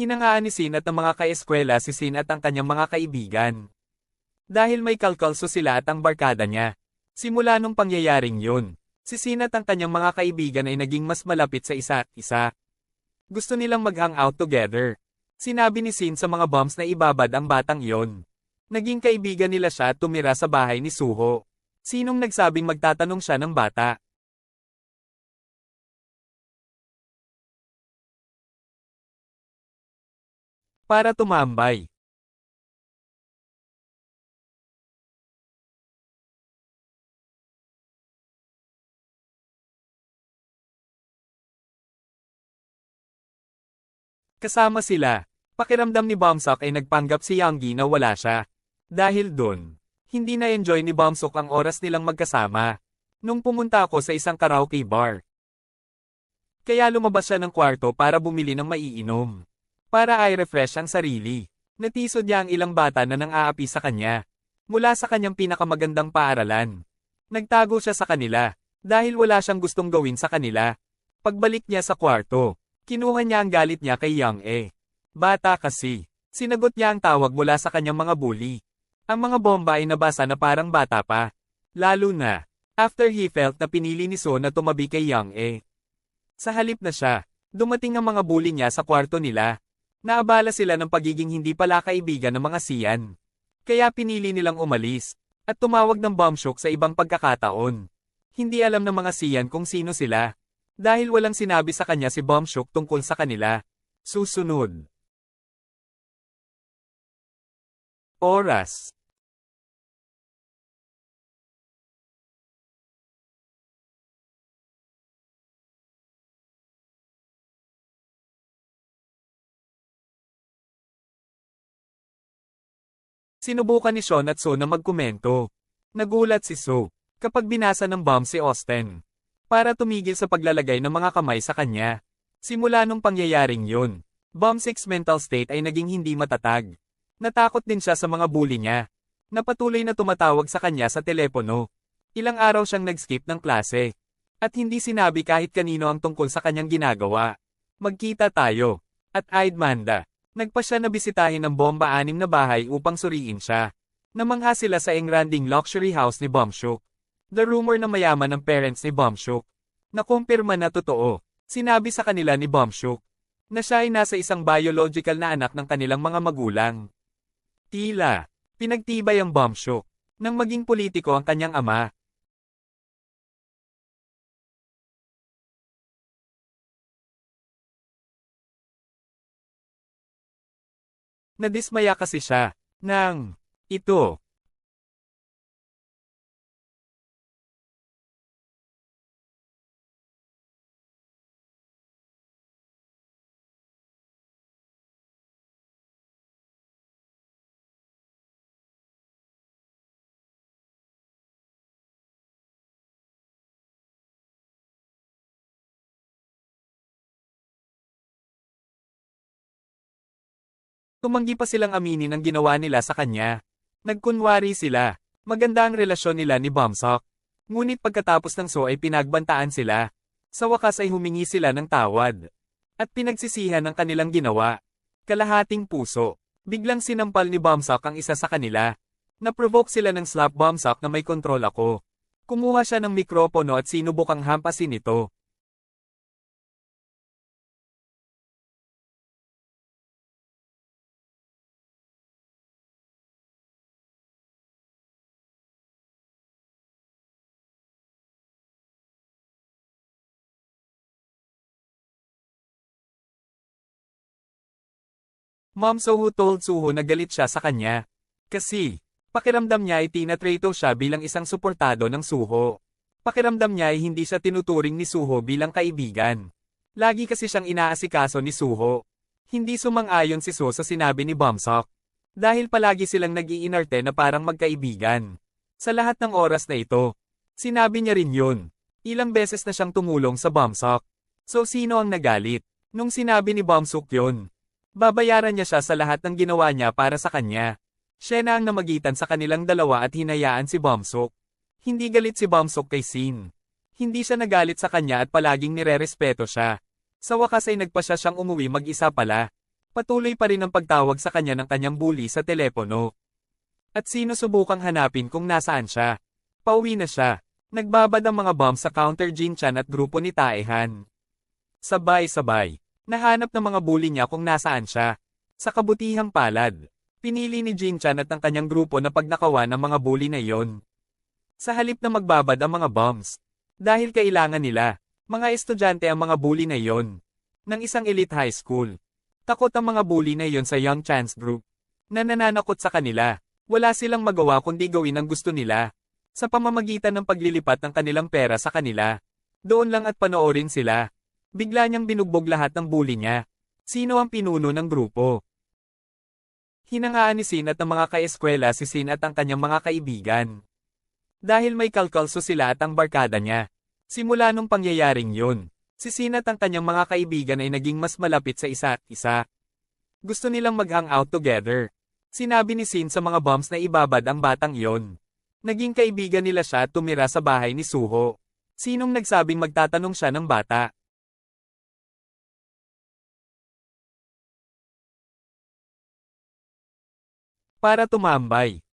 Hinangaan ni Sin at ng mga kaeskwela si Sin at ang kanyang mga kaibigan. Dahil may kalkalso sila at ang barkada niya. Simula nung pangyayaring yun, si Sin at ang kanyang mga kaibigan ay naging mas malapit sa isa't isa. Gusto nilang mag-hangout together. Sinabi ni Sin sa mga bums na ibabad ang batang iyon. Naging kaibigan nila siya at tumira sa bahay ni Suho. Sinong nagsabing magtatanong siya ng bata? Para tumambay. Kasama sila. Pakiramdam ni Bomsok ay nagpanggap si Younggi na wala siya. Dahil dun, hindi na-enjoy ni Bomsok ang oras nilang magkasama. Nung pumunta ako sa isang karaoke bar. Kaya lumabas siya ng kwarto para bumili ng maiinom. Para ay refresh ang sarili. Natisod niya ang ilang bata na nang-aapi sa kanya. Mula sa kanyang pinakamagandang paaralan. Nagtago siya sa kanila. Dahil wala siyang gustong gawin sa kanila. Pagbalik niya sa kwarto, kinuha niya ang galit niya kay Young E. Bata kasi. Sinagot niya ang tawag mula sa kanyang mga bully. Ang mga bomba ay nabasa na parang bata pa. Lalo na, after he felt na pinili ni So na tumabi kay Young E. Sa halip na siya, dumating ang mga bully niya sa kwarto nila. Naabala sila ng pagiging hindi pala kaibigan ng mga siyan. Kaya pinili nilang umalis, at tumawag ng Bombshok sa ibang pagkakataon. Hindi alam ng mga siyan kung sino sila. Dahil walang sinabi sa kanya si Bombshok tungkol sa kanila. Susunod. Oras. Sinubukan ni Sean at So na magkomento. Nagulat si So, kapag binasa ng bomb si Austen. Para tumigil sa paglalagay ng mga kamay sa kanya. Simula nung pangyayaring yun, Bomb 6 mental state ay naging hindi matatag. Natakot din siya sa mga bully niya. Napatuloy na tumatawag sa kanya sa telepono. Ilang araw siyang nag-skip ng klase. At hindi sinabi kahit kanino ang tungkol sa kanyang ginagawa. Magkita tayo. At Aidmanda. Nagpa siya na bisitahin ng bomba 6 na bahay upang suriin siya. Namangha sila sa engranding luxury house ni Bombshok. The rumor na mayaman ng parents ni Bombshok. Nakumpirma na totoo. Sinabi sa kanila ni Bombshok na siya ay nasa isang biological na anak ng kanilang mga magulang. Tila, pinagtibay ang Bombshok nang maging politiko ang kanyang ama. Nadismaya kasi siya nang ito. Tumanggi pa silang aminin ang ginawa nila sa kanya. Nagkunwari sila. Maganda ang relasyon nila ni Bombsok. Ngunit pagkatapos ng So ay pinagbantaan sila. Sa wakas ay humingi sila ng tawad. At pinagsisihan ang kanilang ginawa. Kalahating puso. Biglang sinampal ni Bombsok ang isa sa kanila. Naprovoke sila ng slap Bombsok na may kontrol ako. Kumuha siya ng mikropono at sinubukang hampasin ito. Mom Soho told Suho na galit siya sa kanya. Kasi, pakiramdam niya ay tinatrato siya bilang isang suportado ng Suho. Pakiramdam niya ay hindi siya tinuturing ni Suho bilang kaibigan. Lagi kasi siyang inaasikaso ni Suho. Hindi sumang-ayon si So sa sinabi ni Bombsok. Dahil palagi silang nag-iinarte na parang magkaibigan. Sa lahat ng oras na ito, sinabi niya rin yun. Ilang beses na siyang tumulong sa Bombsok. So sino ang nagalit? Nung sinabi ni Bombsok yun. Babayaran niya siya sa lahat ng ginawa niya para sa kanya. Siya na ang namagitan sa kanilang dalawa at hinayaan si Bombsok. Hindi galit si Bombsok kay Sin. Hindi siya nagalit sa kanya at palaging nirerespeto siya. Sa wakas ay nagpa siya siyang umuwi mag-isa pala. Patuloy pa rin ang pagtawag sa kanya ng kanyang bully sa telepono. At sinusubukang hanapin kung nasaan siya. Pauwi na siya. Nagbabad ang mga bomb sa counter Jin-chan at grupo ni Taehan. Sabay-sabay. Nahanap ng mga bully niya kung nasaan siya. Sa kabutihang palad, pinili ni Jin-chan at ang kanyang grupo na pagnakawan ng mga bully na iyon. Sa halip na magbabad ang mga bombs. Dahil kailangan nila, mga estudyante ang mga bully na iyon. Ng isang elite high school. Takot ang mga bully na iyon sa Young Chance Group. Na nananakot sa kanila. Wala silang magawa kundi gawin ang gusto nila. Sa pamamagitan ng paglilipat ng kanilang pera sa kanila. Doon lang at panoorin sila. Bigla niyang binugbog lahat ng bully niya. Sino ang pinuno ng grupo? Hinangaan ni Sin at ng mga kaeskwela si Sin at ang kanyang mga kaibigan. Dahil may kalkalso sila at ang barkada niya. Simula nung pangyayaring yun, si Sin at ang kanyang mga kaibigan ay naging mas malapit sa isa't isa. Gusto nilang mag-hang out together. Sinabi ni Sin sa mga bombs na ibabad ang batang iyon. Naging kaibigan nila siya at tumira sa bahay ni Suho. Sinong nagsabing magtatanong siya ng bata? Para tumambay.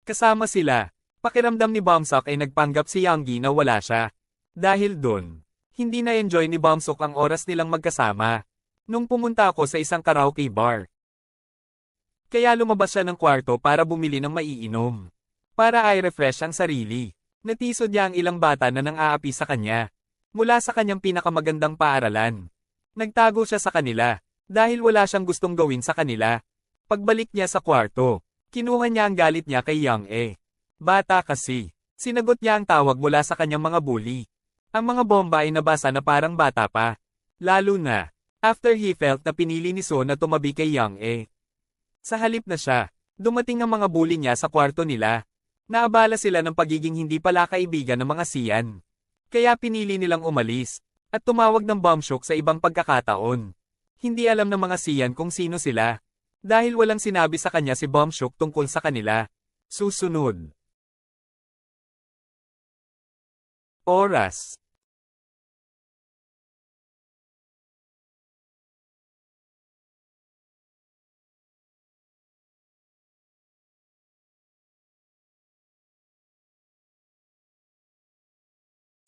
Kasama sila. Pakiramdam ni Bomsok ay nagpanggap si Younggi na wala siya. Dahil dun, hindi na-enjoy ni Bomsok ang oras nilang magkasama. Nung pumunta ako sa isang karaoke bar. Kaya lumabas siya ng kwarto para bumili ng maiinom. Para ay refresh ang sarili. Natisod niya ang ilang bata na nang-aapi sa kanya. Mula sa kanyang pinakamagandang paaralan. Nagtago siya sa kanila. Dahil wala siyang gustong gawin sa kanila. Pagbalik niya sa kwarto, kinuha niya ang galit niya kay Young E. Bata kasi. Sinagot niya ang tawag mula sa kanyang mga bully. Ang mga bomba ay nabasa na parang bata pa. Lalo na, after he felt na pinili ni So na tumabi kay Young E. Sa halip na siya, dumating ang mga bully niya sa kwarto nila. Naabala sila ng pagiging hindi pala kaibigan ng mga siyan. Kaya pinili nilang umalis, at tumawag ng Bombshok sa ibang pagkakataon. Hindi alam ng mga siyan kung sino sila. Dahil walang sinabi sa kanya si Bombshok tungkol sa kanila. Susunod. Oras.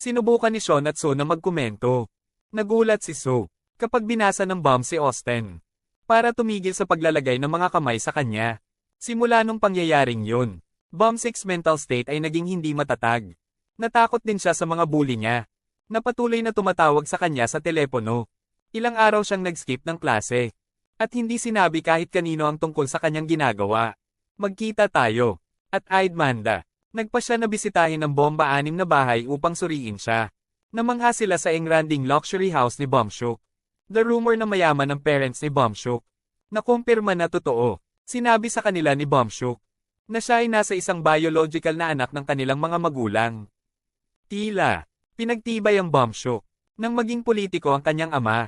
Sinubukan ni Sean at So na magkomento. Nagulat si So, kapag binasa ng bomb si Austen. Para tumigil sa paglalagay ng mga kamay sa kanya. Simula nung pangyayaring yun, Bomb 6 mental state ay naging hindi matatag. Natakot din siya sa mga bully niya. Napatuloy na tumatawag sa kanya sa telepono. Ilang araw siyang nag-skip ng klase. At hindi sinabi kahit kanino ang tungkol sa kanyang ginagawa. Magkita tayo. At Aidmanda. Nagpa siya na bisitahin ng bomba 6 na bahay upang suriin siya. Namangha sila sa engranding luxury house ni Bombshok. The rumor na mayaman ang parents ni Bombshok. Nakumpirma na totoo. Sinabi sa kanila ni Bombshok na siya ay nasa isang biological na anak ng kanilang mga magulang. Tila, pinagtibay ang Bombshok nang maging politiko ang kanyang ama.